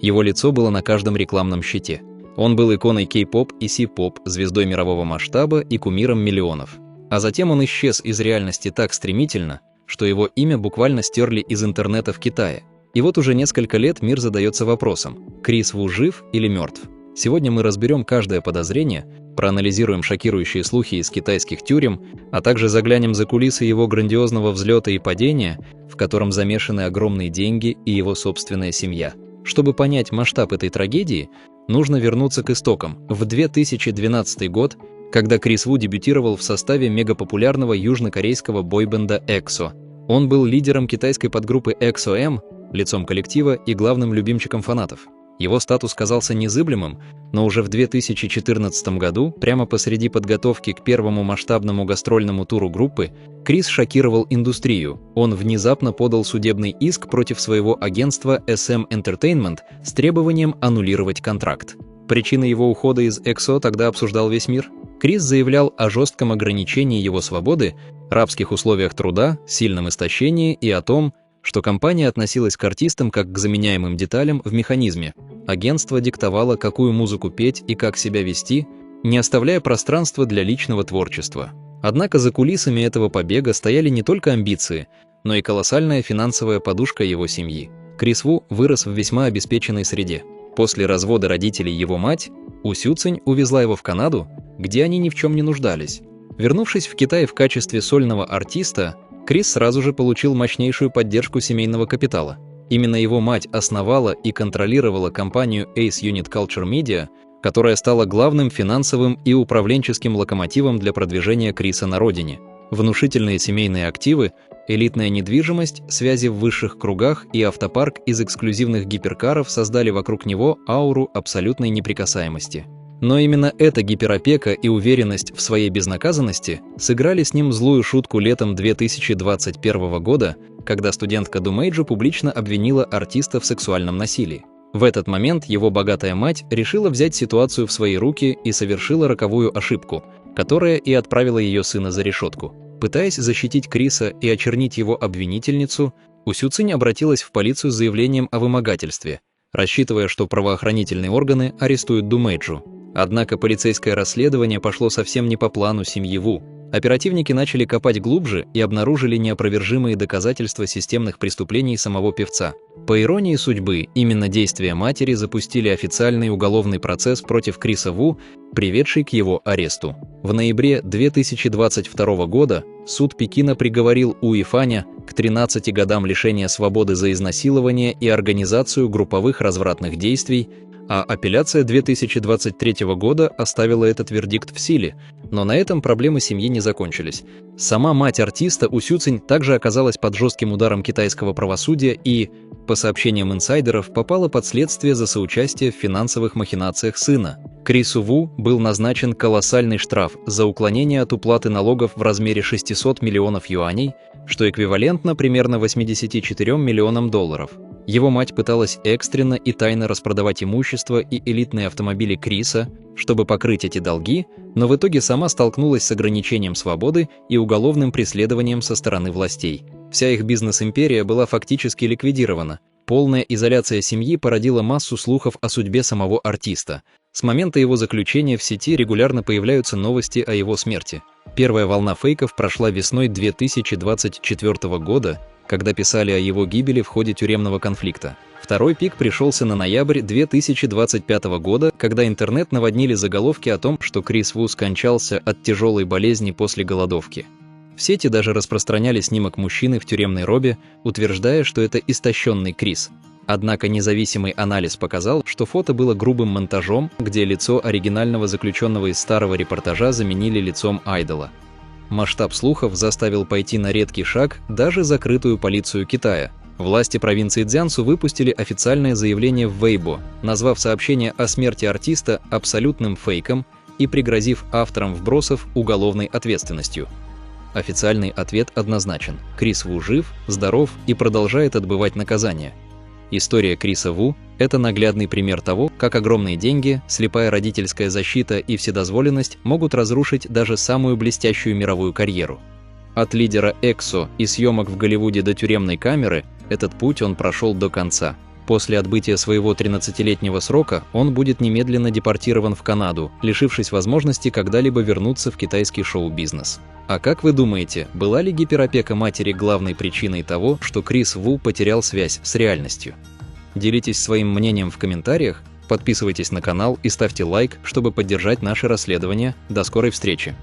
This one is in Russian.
Его лицо было на каждом рекламном щите. Он был иконой кей-поп и си-поп, звездой мирового масштаба и кумиром миллионов. А затем он исчез из реальности так стремительно, что его имя буквально стерли из интернета в Китае. И вот уже несколько лет мир задается вопросом: Крис Ву жив или мертв? Сегодня мы разберем каждое подозрение, проанализируем шокирующие слухи из китайских тюрем, а также заглянем за кулисы его грандиозного взлета и падения, в котором замешаны огромные деньги и его собственная семья. Чтобы понять масштаб этой трагедии, нужно вернуться к истокам, в 2012 год, когда Крис Ву дебютировал в составе мегапопулярного южнокорейского бойбенда EXO. Он был лидером китайской подгруппы EXO-M, лицом коллектива и главным любимчиком фанатов. Его статус казался незыблемым, но уже в 2014 году, прямо посреди подготовки к первому масштабному гастрольному туру группы, Крис шокировал индустрию. Он внезапно подал судебный иск против своего агентства SM Entertainment с требованием аннулировать контракт. Причины его ухода из EXO тогда обсуждал весь мир. Крис заявлял о жестком ограничении его свободы, рабских условиях труда, сильном истощении и о том, что компания относилась к артистам как к заменяемым деталям в механизме. Агентство диктовало, какую музыку петь и как себя вести, не оставляя пространства для личного творчества. Однако за кулисами этого побега стояли не только амбиции, но и колоссальная финансовая подушка его семьи. Крис Ву вырос в весьма обеспеченной среде. После развода родителей его мать, У Сюцинь, увезла его в Канаду, где они ни в чем не нуждались. Вернувшись в Китай в качестве сольного артиста, Крис сразу же получил мощнейшую поддержку семейного капитала. Именно его мать основала и контролировала компанию Ace Unit Culture Media, которая стала главным финансовым и управленческим локомотивом для продвижения Криса на родине. Внушительные семейные активы, элитная недвижимость, связи в высших кругах и автопарк из эксклюзивных гиперкаров создали вокруг него ауру абсолютной неприкасаемости. Но именно эта гиперопека и уверенность в своей безнаказанности сыграли с ним злую шутку летом 2021 года, когда студентка Думейджу публично обвинила артиста в сексуальном насилии. В этот момент его богатая мать решила взять ситуацию в свои руки и совершила роковую ошибку, которая и отправила ее сына за решетку. Пытаясь защитить Криса и очернить его обвинительницу, У Сюцинь обратилась в полицию с заявлением о вымогательстве, рассчитывая, что правоохранительные органы арестуют Думейджу. Однако полицейское расследование пошло совсем не по плану семьи Ву. Оперативники начали копать глубже и обнаружили неопровержимые доказательства системных преступлений самого певца. По иронии судьбы, именно действия матери запустили официальный уголовный процесс против Криса Ву, приведший к его аресту. В ноябре 2022 года суд Пекина приговорил У Ифаня к 13 годам лишения свободы за изнасилование и организацию групповых развратных действий, а апелляция 2023 года оставила этот вердикт в силе. Но на этом проблемы семьи не закончились. Сама мать артиста У Сюцинь также оказалась под жестким ударом китайского правосудия и, по сообщениям инсайдеров, попала под следствие за соучастие в финансовых махинациях сына. Крису Ву был назначен колоссальный штраф за уклонение от уплаты налогов в размере 600 миллионов юаней, что эквивалентно примерно 84 миллионам долларов. Его мать пыталась экстренно и тайно распродавать имущество и элитные автомобили Криса, чтобы покрыть эти долги, но в итоге сама столкнулась с ограничением свободы и уголовным преследованием со стороны властей. Вся их бизнес-империя была фактически ликвидирована. Полная изоляция семьи породила массу слухов о судьбе самого артиста. С момента его заключения в сети регулярно появляются новости о его смерти. Первая волна фейков прошла весной 2024 года, когда писали о его гибели в ходе тюремного конфликта. Второй пик пришелся на ноябрь 2025 года, когда интернет наводнили заголовки о том, что Крис Ву скончался от тяжелой болезни после голодовки. В сети даже распространяли снимок мужчины в тюремной робе, утверждая, что это истощенный Крис. Однако независимый анализ показал, что фото было грубым монтажом, где лицо оригинального заключенного из старого репортажа заменили лицом айдола. Масштаб слухов заставил пойти на редкий шаг даже закрытую полицию Китая. Власти провинции Цзянсу выпустили официальное заявление в Weibo, назвав сообщение о смерти артиста абсолютным фейком и пригрозив авторам вбросов уголовной ответственностью. Официальный ответ однозначен: Крис Ву жив, здоров и продолжает отбывать наказание. История Криса Ву – это наглядный пример того, как огромные деньги, слепая родительская защита и вседозволенность могут разрушить даже самую блестящую мировую карьеру. От лидера EXO и съемок в Голливуде до тюремной камеры этот путь он прошел до конца. После отбытия своего 13-летнего срока он будет немедленно депортирован в Канаду, лишившись возможности когда-либо вернуться в китайский шоу-бизнес. А как вы думаете, была ли гиперопека матери главной причиной того, что Крис Ву потерял связь с реальностью? Делитесь своим мнением в комментариях, подписывайтесь на канал и ставьте лайк, чтобы поддержать наше расследование. До скорой встречи!